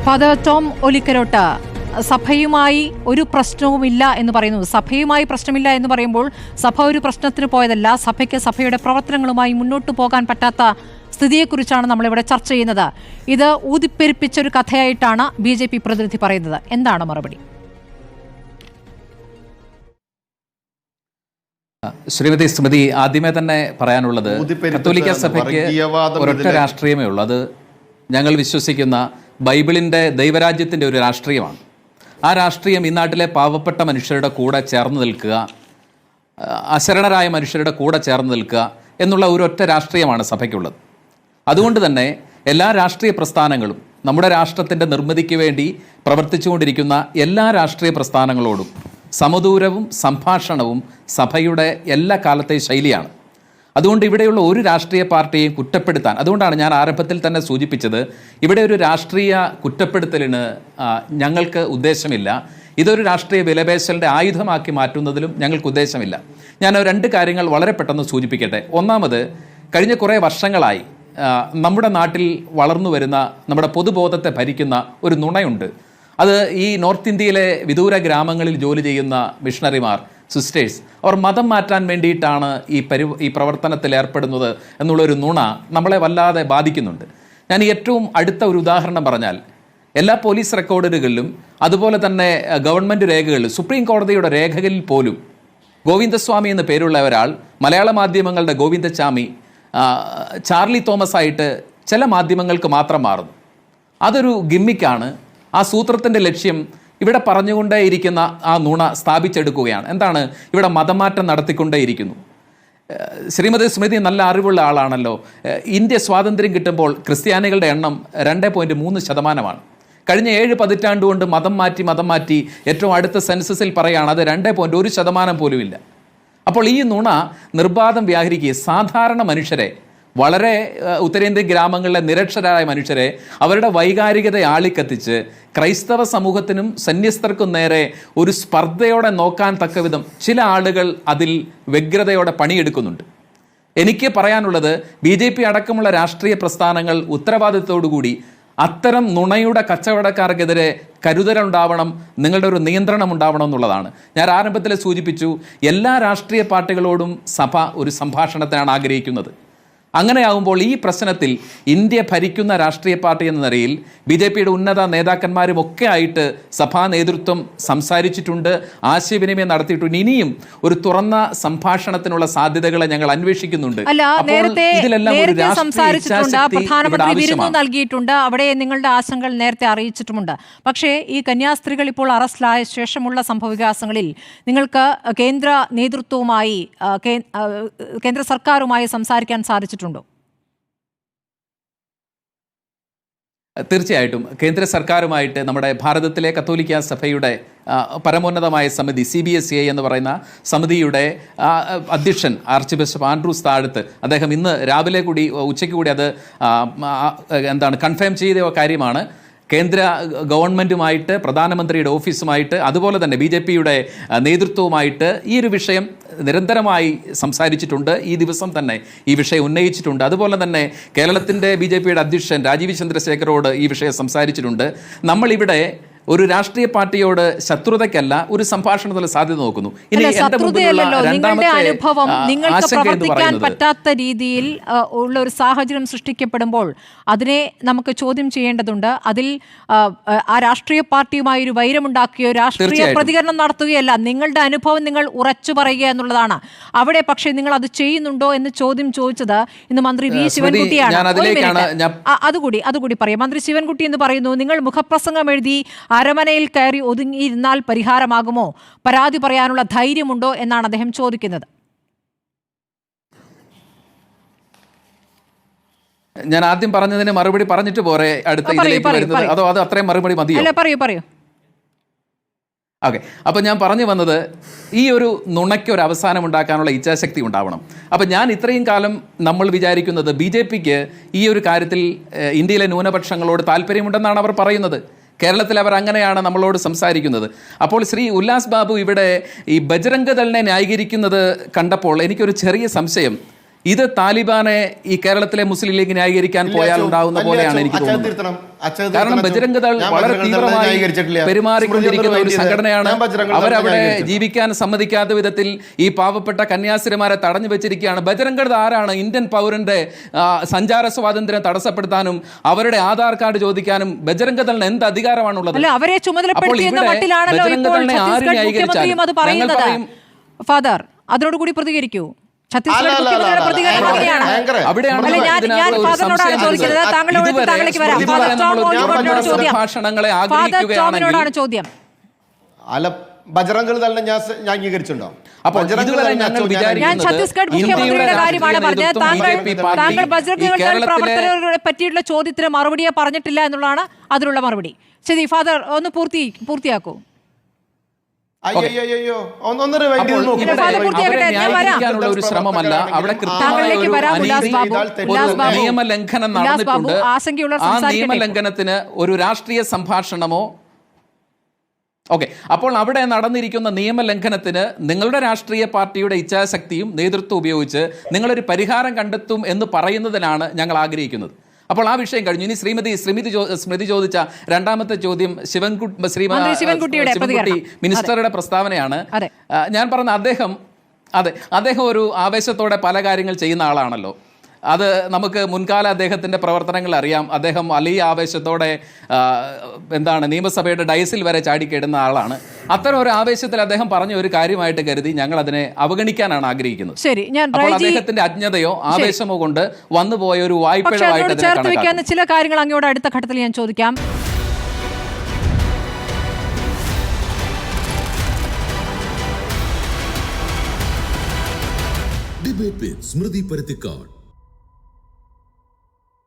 Father Tom ഒലിക്കലോട്ട്, സഭയുമായി ഒരു പ്രശ്നവുമില്ല എന്ന് പറയുന്നു. സഭയുമായി പ്രശ്നമില്ല എന്ന് പറയുമ്പോൾ സഭ ഒരു പ്രശ്നത്തിന് പോയതല്ല, സഭയ്ക്ക് സഭയുടെ പ്രവർത്തനങ്ങളുമായി മുന്നോട്ട് പോകാൻ പറ്റാത്ത സ്ഥിതിയെക്കുറിച്ചാണ് നമ്മളിവിടെ ചർച്ച ചെയ്യുന്നത്. ഇത് ഊതിപ്പെരുപ്പിച്ചൊരു കഥയായിട്ടാണ് BJP പ്രതിനിധി പറയുന്നത്. എന്താണ് മറുപടി? ശ്രീമതി സ്മൃതി, ആദ്യമേ തന്നെ പറയാനുള്ളത് കത്തോലിക്ക സഭയ്ക്ക് ഒരൊറ്റ രാഷ്ട്രീയമേ ഉള്ളൂ. അത് ഞങ്ങൾ വിശ്വസിക്കുന്ന ബൈബിളിൻ്റെ ദൈവരാജ്യത്തിൻ്റെ ഒരു രാഷ്ട്രീയമാണ്. ആ രാഷ്ട്രീയം ഈ നാട്ടിലെ പാവപ്പെട്ട മനുഷ്യരുടെ കൂടെ ചേർന്ന് നിൽക്കുക, അശരണരായ മനുഷ്യരുടെ കൂടെ ചേർന്ന് നിൽക്കുക എന്നുള്ള ഒരൊറ്റ രാഷ്ട്രീയമാണ് സഭയ്ക്കുള്ളത്. അതുകൊണ്ട് തന്നെ എല്ലാ രാഷ്ട്രീയ പ്രസ്ഥാനങ്ങളും നമ്മുടെ രാഷ്ട്രത്തിൻ്റെ നിർമ്മിതിക്ക് വേണ്ടി പ്രവർത്തിച്ചുകൊണ്ടിരിക്കുന്ന എല്ലാ രാഷ്ട്രീയ പ്രസ്ഥാനങ്ങളോടും സമദൂരവും സംഭാഷണവും സഭയുടെ എല്ലാ കാലത്തെ ശൈലിയാണ്. അതുകൊണ്ട് ഇവിടെയുള്ള ഒരു രാഷ്ട്രീയ പാർട്ടിയെയും കുറ്റപ്പെടുത്താൻ, അതുകൊണ്ടാണ് ഞാൻ ആരംഭത്തിൽ തന്നെ സൂചിപ്പിച്ചത്, ഇവിടെ ഒരു രാഷ്ട്രീയ കുറ്റപ്പെടുത്തലിന് ഞങ്ങൾക്ക് ഉദ്ദേശമില്ല. ഇതൊരു രാഷ്ട്രീയ വിലപേശലിൻ്റെ ആയുധമാക്കി മാറ്റുന്നതിലും ഞങ്ങൾക്ക് ഉദ്ദേശമില്ല. ഞാൻ രണ്ട് കാര്യങ്ങൾ വളരെ പെട്ടെന്ന് സൂചിപ്പിക്കട്ടെ. ഒന്നാമത്, കഴിഞ്ഞ കുറേ വർഷങ്ങളായി നമ്മുടെ നാട്ടിൽ വളർന്നു വരുന്ന, നമ്മുടെ പൊതുബോധത്തെ ഭരിക്കുന്ന ഒരു നുണയുണ്ട്. അത് ഈ നോർത്ത് ഇന്ത്യയിലെ വിദൂര ഗ്രാമങ്ങളിൽ ജോലി ചെയ്യുന്ന മിഷണറിമാർ, സിസ്റ്റേഴ്സ്, അവർ മതം മാറ്റാൻ വേണ്ടിയിട്ടാണ് ഈ പ്രവർത്തനത്തിൽ ഏർപ്പെടുന്നത് എന്നുള്ളൊരു നുണ നമ്മളെ വല്ലാതെ ബാധിക്കുന്നുണ്ട്. ഞാൻ ഏറ്റവും അടുത്ത ഒരു ഉദാഹരണം പറഞ്ഞാൽ, എല്ലാ പോലീസ് റെക്കോർഡുകളിലും അതുപോലെ തന്നെ ഗവൺമെൻറ് രേഖകളിലും, സുപ്രീം കോടതിയുടെ രേഖകളിൽ പോലും ഗോവിന്ദസ്വാമി എന്ന് പേരുള്ള ഒരാൾ മലയാള മാധ്യമങ്ങളുടെ ഗോവിന്ദച്ചാമി, ചാർലി തോമസ് ആയിട്ട് ചില മാധ്യമങ്ങൾക്ക് മാത്രം മാറുന്നു. അതൊരു ഗിമ്മിക്കാണ്. ആ സൂത്രത്തിൻ്റെ ലക്ഷ്യം ഇവിടെ പറഞ്ഞുകൊണ്ടേയിരിക്കുന്ന ആ നുണ സ്ഥാപിച്ചെടുക്കുകയാണ്. എന്താണ്? ഇവിടെ മതമാറ്റം നടത്തിക്കൊണ്ടേയിരിക്കുന്നു. ശ്രീമതി സ്മൃതി നല്ല അറിവുള്ള ആളാണല്ലോ. ഇന്ത്യ സ്വാതന്ത്ര്യം കിട്ടുമ്പോൾ ക്രിസ്ത്യാനികളുടെ എണ്ണം 2.3%. കഴിഞ്ഞ 7 പതിറ്റാണ്ട് കൊണ്ട് മതം മാറ്റി ഏറ്റവും അടുത്ത സെൻസസിൽ പറയുകയാണ് അത് 2.1% പോലുമില്ല. അപ്പോൾ ഈ നുണ നിർബാധം വ്യാഹരിക്കുക, സാധാരണ മനുഷ്യരെ, വളരെ ഉത്തരേന്ത്യൻ ഗ്രാമങ്ങളിലെ നിരക്ഷരായ മനുഷ്യരെ അവരുടെ വൈകാരികതയെ ആളിക്കത്തിച്ച് ക്രൈസ്തവ സമൂഹത്തിനും സന്യസ്തർക്കും നേരെ ഒരു സ്പർദ്ധയോടെ നോക്കാൻ തക്കവിധം ചില ആളുകൾ അതിൽ വ്യഗ്രതയോടെ പണിയെടുക്കുന്നുണ്ട്. എനിക്ക് പറയാനുള്ളത്, BJP അടക്കമുള്ള രാഷ്ട്രീയ പ്രസ്ഥാനങ്ങൾ ഉത്തരവാദിത്തത്തോടുകൂടി അത്തരം നുണയുടെ കച്ചവടക്കാർക്കെതിരെ കരുതലുണ്ടാവണം, നിങ്ങളുടെ ഒരു നിയന്ത്രണം ഉണ്ടാവണം എന്നുള്ളതാണ്. ഞാൻ ആരംഭത്തിൽ സൂചിപ്പിച്ചു, എല്ലാ രാഷ്ട്രീയ പാർട്ടികളോടും സഭ ഒരു സംഭാഷണത്തിനാണ് ആഗ്രഹിക്കുന്നത്. അങ്ങനെയാകുമ്പോൾ ഈ പ്രശ്നത്തിൽ ഇന്ത്യ ഭരിക്കുന്ന രാഷ്ട്രീയ പാർട്ടി എന്ന നിലയിൽ BJPയുടെ ഉന്നത നേതാക്കന്മാരും ഒക്കെ ആയിട്ട് സഭാ നേതൃത്വം സംസാരിച്ചിട്ടുണ്ട്, ആശയവിനിമയം നടത്തിയിട്ടുണ്ട്. ഇനിയും ഒരു തുറന്ന സംഭാഷണത്തിനുള്ള സാധ്യതകളെ ഞങ്ങൾ അന്വേഷിക്കുന്നുണ്ട്. നൽകിയിട്ടുണ്ട്, അവിടെ നിങ്ങളുടെ ആശങ്കകൾ നേരത്തെ അറിയിച്ചിട്ടുമുണ്ട്. പക്ഷേ ഈ കന്യാസ്ത്രീകൾ ഇപ്പോൾ അറസ്റ്റിലായ ശേഷമുള്ള സംഭവവികാസങ്ങളിൽ നിങ്ങൾക്ക് കേന്ദ്ര നേതൃത്വവുമായി, കേന്ദ്ര സർക്കാരുമായി സംസാരിക്കാൻ സാധിച്ചിട്ടുണ്ടോ? തീർച്ചയായിട്ടും കേന്ദ്ര നമ്മുടെ ഭാരതത്തിലെ കത്തോലിക്ക സഭയുടെ പരമോന്നതമായ സമിതി CBSI എന്ന് പറയുന്ന സമിതിയുടെ അധ്യക്ഷൻ ആർച്ച് ബിഷപ്പ് ആൻഡ്രൂസ് താഴത്ത്, അദ്ദേഹം ഇന്ന് രാവിലെ കൂടി ഉച്ചയ്ക്ക് കൂടി അത് കൺഫേം ചെയ്ത കാര്യമാണ്. കേന്ദ്ര ഗവൺമെൻറ്റുമായിട്ട്, പ്രധാനമന്ത്രിയുടെ ഓഫീസുമായിട്ട്, അതുപോലെ തന്നെ BJPയുടെ നേതൃത്വവുമായിട്ട് ഈ ഒരു വിഷയം നിരന്തരമായി സംസാരിച്ചിട്ടുണ്ട്. ഈ ദിവസം തന്നെ ഈ വിഷയം ഉന്നയിച്ചിട്ടുണ്ട്. അതുപോലെ തന്നെ കേരളത്തിൻ്റെ BJPയുടെ അധ്യക്ഷൻ രാജീവ് ചന്ദ്രശേഖരോട് ഈ വിഷയം സംസാരിച്ചിട്ടുണ്ട്. നമ്മളിവിടെ ഒരു രാഷ്ട്രീയ പാർട്ടിയോട് ശത്രുതയ്ക്കല്ല, ഒരു സംഭാഷണത്തിന് സാധ്യത നോക്കുന്നു. നിങ്ങളുടെ അനുഭവം, നിങ്ങൾക്ക് പ്രവർത്തിക്കാൻ പറ്റാത്ത രീതിയിൽ ഉള്ള ഒരു സാഹചര്യം സൃഷ്ടിക്കപ്പെടുമ്പോൾ അതിനെ നമുക്ക് ചോദ്യം ചെയ്യേണ്ടതുണ്ട്. അതിൽ ആ രാഷ്ട്രീയ പാർട്ടിയുമായി ഒരു വൈരമുണ്ടാക്കുകയോ രാഷ്ട്രീയ പ്രതികരണം നടത്തുകയല്ല. നിങ്ങളുടെ അനുഭവം നിങ്ങൾ ഉറച്ചു പറയുക എന്നുള്ളതാണ്. അവിടെ പക്ഷേ നിങ്ങൾ അത് ചെയ്യുന്നുണ്ടോ എന്ന് ചോദ്യം ചോദിച്ചത് ഇന്ന് മന്ത്രി V ശിവൻകുട്ടിയാണ്. അതുകൂടി പറയാം. മന്ത്രി ശിവൻകുട്ടി എന്ന് പറയുന്നു, നിങ്ങൾ മുഖപ്രസംഗം എഴുതി അരമനയിൽ കയറി ഒതുങ്ങിയിരുന്നാൽ പരിഹാരമാകുമോ? പരാതി പറയാനുള്ള ധൈര്യമുണ്ടോ എന്നാണ് അദ്ദേഹം ചോദിക്കുന്നത്. ഞാൻ ആദ്യം പറഞ്ഞതിന് മറുപടി പറഞ്ഞിട്ട് പോരെ അടുത്ത ഇതിലേക്ക് വരുന്നത്, അതോ അത് അത്രയും മറുപടി മതിയോ? പറയൂ. ഓക്കെ, അപ്പോൾ ഞാൻ പറഞ്ഞു വന്നത്, ഈ ഒരു നുണയ്ക്ക് ഒരു അവസാനം ഉണ്ടാക്കാനുള്ള ഇച്ഛാശക്തി ഉണ്ടാവണം. അപ്പം ഞാൻ ഇത്രയും കാലം നമ്മൾ വിചാരിക്കുന്നത് BJPക്ക് ഈ ഒരു കാര്യത്തിൽ ഇന്ത്യയിലെ ന്യൂനപക്ഷങ്ങളോട് താല്പര്യമുണ്ടെന്നാണ് അവർ പറയുന്നത്. കേരളത്തിൽ അവർ അങ്ങനെയാണ് നമ്മളോട് സംസാരിക്കുന്നത്. അപ്പോൾ ശ്രീ ഉല്ലാസ് ബാബു ഇവിടെ ഈ ബജ്രംഗ് ദളിനെ ന്യായീകരിക്കുന്നത് കണ്ടപ്പോൾ എനിക്കൊരു ചെറിയ സംശയം. ഇത് താലിബാനെ ഈ കേരളത്തിലെ മുസ്ലിം ലീഗ് ന്യായീകരിക്കാൻ പോയാൽ ഉണ്ടാവുന്ന പോലെയാണ് എനിക്ക് തോന്നുന്നത്. കാരണം ബജരംഗ് ദൾ വളരെ തീവ്രമായി പെരുമാറിക്കൊണ്ടിരിക്കുന്ന ഒരു സംഘടനയാണ്. അവരവിടെ ജീവിക്കാൻ സമ്മതിക്കാത്ത വിധത്തിൽ ഈ പാവപ്പെട്ട കന്യാസ്ത്രീമാരെ തടഞ്ഞു വെച്ചിരിക്കുകയാണ്. ബജരംഗ് ദൾ ആരാണ് ഇന്ത്യൻ പൗരന്റെ സഞ്ചാര സ്വാതന്ത്ര്യം തടസ്സപ്പെടുത്താനും അവരുടെ ആധാർ കാർഡ് ചോദിക്കാനും ബജരംഗ് ദളിന് എന്ത് അധികാരമാണുള്ളത്? ഫാദർ അതിനോടുകൂടി പ്രതികരിക്കൂ. ചോദ്യം ബജറംഗ് ദളിനെ ഞാൻ അംഗീകരിച്ചിട്ടുണ്ടോ? ഞാൻ ഛത്തീസ്ഗഡ് മുഖ്യമന്ത്രിയുടെ കാര്യമാണ് പറഞ്ഞത്. താങ്കൾ ബജറംഗ് ദൾ പ്രവർത്തകരെ പറ്റിയുള്ള ചോദ്യത്തിന് മറുപടിയെ പറഞ്ഞിട്ടില്ല എന്നുള്ളതാണ് അതിനുള്ള മറുപടി. ശരി ഫാദർ, ഒന്ന് പൂർത്തിയാക്കൂ. ഒരു ശ്രമമല്ല, അവിടെ നിയമലംഘനം നടന്നിട്ടുണ്ട്. ആ നിയമലംഘനത്തിന് ഒരു രാഷ്ട്രീയ സംഭാഷണമോ അപ്പോൾ അവിടെ നടന്നിരിക്കുന്ന നിയമലംഘനത്തിന് നിങ്ങളുടെ രാഷ്ട്രീയ പാർട്ടിയുടെ ഇച്ഛാശക്തിയും നേതൃത്വം ഉപയോഗിച്ച് നിങ്ങളൊരു പരിഹാരം കണ്ടെത്തും എന്ന് പറയുന്നതിനാണ് ഞങ്ങൾ ആഗ്രഹിക്കുന്നത്. അപ്പോൾ ആ വിഷയം കഴിഞ്ഞു. ഇനി സ്മൃതി ചോദിച്ച രണ്ടാമത്തെ ചോദ്യം ശിവൻകുട്ടി മിനിസ്റ്ററുടെ പ്രസ്താവനയാണ്. ഞാൻ പറഞ്ഞ അദ്ദേഹം ഒരു ആവേശത്തോടെ പല കാര്യങ്ങൾ ചെയ്യുന്ന ആളാണല്ലോ. അത് നമുക്ക് മുൻകാല അദ്ദേഹത്തിൻ്റെ പ്രവർത്തനങ്ങൾ അറിയാം. അദ്ദേഹം വലിയ ആവേശത്തോടെ നിയമസഭയുടെ ഡയസിൽ വരെ ചാടിക്കേടുന്ന ആളാണ്. അത്തരം ഒരു ആവേശത്തിൽ അദ്ദേഹം പറഞ്ഞ ഒരു കാര്യമായിട്ട് കരുതി ഞങ്ങൾ അതിനെ അവഗണിക്കാനാണ് ആഗ്രഹിക്കുന്നത്. അപ്പോൾ അദ്ദേഹത്തിന്റെ അജ്ഞതയോ ആവേശമോ കൊണ്ട് വന്നുപോയ ഒരു വായ്പയായിട്ട് ചില കാര്യങ്ങൾ അങ്ങോട്ട് അടുത്ത ഘട്ടത്തിൽ ഞാൻ ചോദിക്കാം. ഡിബേറ്റ് വിത്ത് സ്മൃതി പരുത്തിക്കാട്.